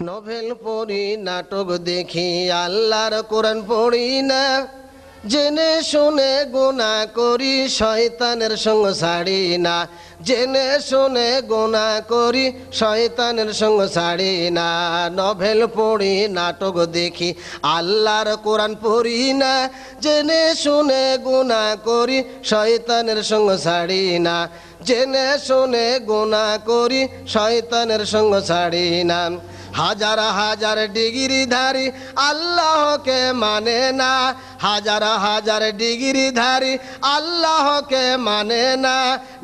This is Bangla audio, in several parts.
নভেল পড়ি, নাটক দেখি, আল্লাহর কোরআন পড়ি না, জেনে শুনে গুনাহ করি, শয়তানের সঙ্গ ছাড়ি না। জেনে শুনে গুনাহ করি, শয়তানের সঙ্গ ছাড়ি না। নভেল পড়ি, নাটক দেখি, আল্লাহর কোরআন পড়ি না, জেনে শুনে গুনাহ করি, শয়তানের সঙ্গ ছাড়ি না। জেনে শুনে গুনাহ করি, শয়তানের সঙ্গ ছাড়ি না। হাজার হাজার ডিগ্রিধারী আল্লাহকে মানে না, হাজার হাজার ডিগ্রিধারী আল্লাহকে মানে না।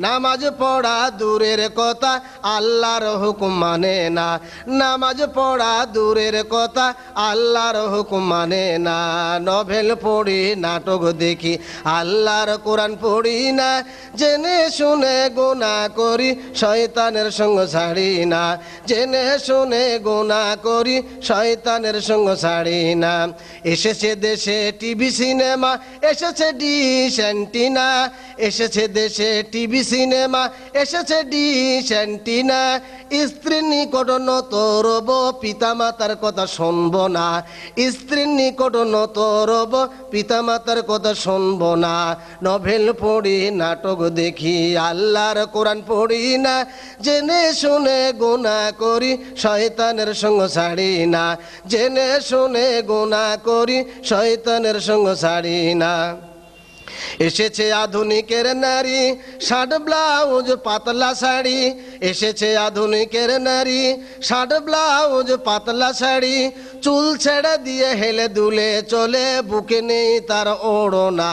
নামাজ পড়া দূরের কথা, আল্লাহর হুকুম মানে না। নামাজ পড়া দূরের কথা, আল্লাহর হুকুম মানে না। নভেল পড়ি, নাটক দেখি, আল্লাহর কোরআন পড়ি না, জেনে শুনে গুনাহ করি, শয়তানের সঙ্গ ছাড়ি না। জেনে শুনে গুনাহ করি, শয়তানের সঙ্গ ছাড়ি না। এসেছে দেশে টিভি সিনেমা, এসেছে ডিশ অ্যান্টিনা, এসেছে দেশে টিভি সিনেমা, এসেছে ডিশ অ্যান্টিনা। স্ত্রীর নিকট নত রব, পিতামাতার কথা শুনব না। স্ত্রীর নিকট নত রব, পিতামাতার কথা শুনব না। নভেল পড়ি, নাটক দেখি, আল্লাহর কোরআন পড়ি না, জেনে শুনে গুনাহ করি, শয়তানের সঙ্গ ছাড়ি না। জেনে শুনে গুনাহ করি, শয়তানের সঙ্গ ছাড়ি না। এসেছে আধুনিকের নারী, শার্ট ব্লাউজ পাতলা শাড়ি, এসেছে আধুনিকের নারী, শার্ট ব্লাউজ পাতলা শাড়ি। চুল ছেড়ে দিয়ে হেলে দুলে চলে, বুকে নেই তার ওড়না।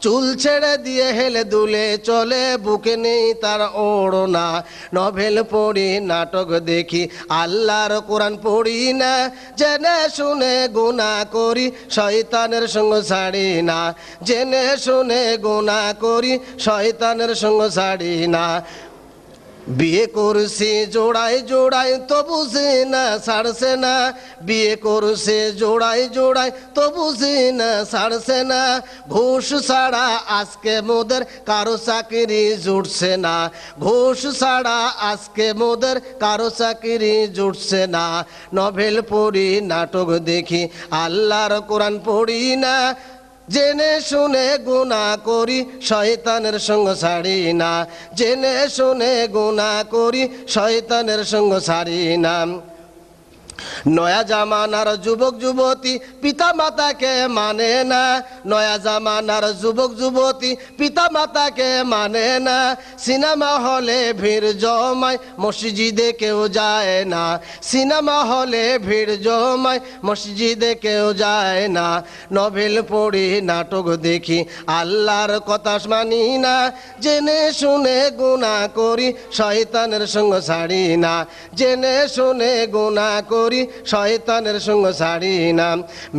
চুল ছেড়ে দিয়ে হেলে দুলে চলে, বুকে নেই তার ওড়না। নভেল পড়ি, নাটক দেখি, আল্লাহর কোরআন পড়ি না, জেনে শুনে গুনাহ করি, শয়তানের সঙ্গ ছাড়ি না। জেনে শুনে গুনাহ করি, শয়তানের সঙ্গ ছাড়ি না। বিয়ে করছে জোড়ায় জোড়ায়, তবু সে না ছাড়ছে না। বিয়ে করছে জোড়ায় জোড়ায়, তবু সে না ছাড়ছে না। ঘুষ ছাড়া আজকে মোদের কারো চাকরি জুটছে না। ঘুষ ছাড়া আজকে মোদের কারো চাকরি জুটছে না। নভেল পড়ি, নাটক দেখি, আল্লাহর কোরআন পড়ি না, জেনে শুনে গুনাহ করি, শয়তানের সঙ্গ ছাড়ি না। জেনে শুনে গুনাহ করি, শয়তানের সঙ্গ ছাড়ি না। নয়া জামানার যুবক যুবতী পিতা মাতাকে মানে না। নয়া জামানার যুবক যুবতী পিতা মাতাকে মানে না। সিনেমা হলে ভিড় জমায়, মসজিদে কেউ যায় না। সিনেমা হলে ভিড় জমায়, মসজিদে কেউ যায় না। নভেল পড়ি, নাটক দেখি, আল্লাহর কথা মানি না। জেনে শুনে গুনাহ করি, শয়তানের সঙ্গ ছাড়ি না। জেনে শুনে গুনাহ করি, শয়তানের সঙ্গ ছাড়ি না।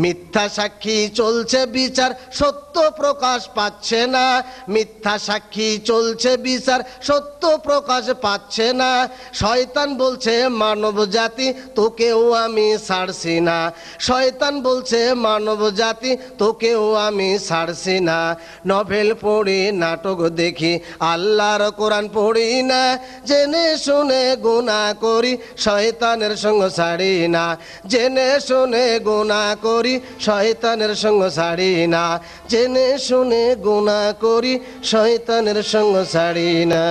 মিথ্যা সাক্ষী চলছে বিচার, সত্য প্রকাশ পাচ্ছে না। মিথ্যা সাক্ষী চলছে বিচার, সত্য প্রকাশ পাচ্ছে না। শয়তান বলছে মানব জাতি, তোকেও আমি ছাড়ছি না। শয়তান বলছে মানব জাতি, তোকেও আমি ছাড়ছি না। নভেল পড়ি, নাটক দেখি, আল্লাহর কোরআন পড়ি না, জেনে শুনে গুনাহ করি, শয়তানের সঙ্গ ছাড়ি না। জেনে শুনে গুনাহ করি, শয়তানের সঙ্গ ছাড়ি না। জেনে শুনে গুনাহ করি, শয়তানের সঙ্গ ছাড়ি না।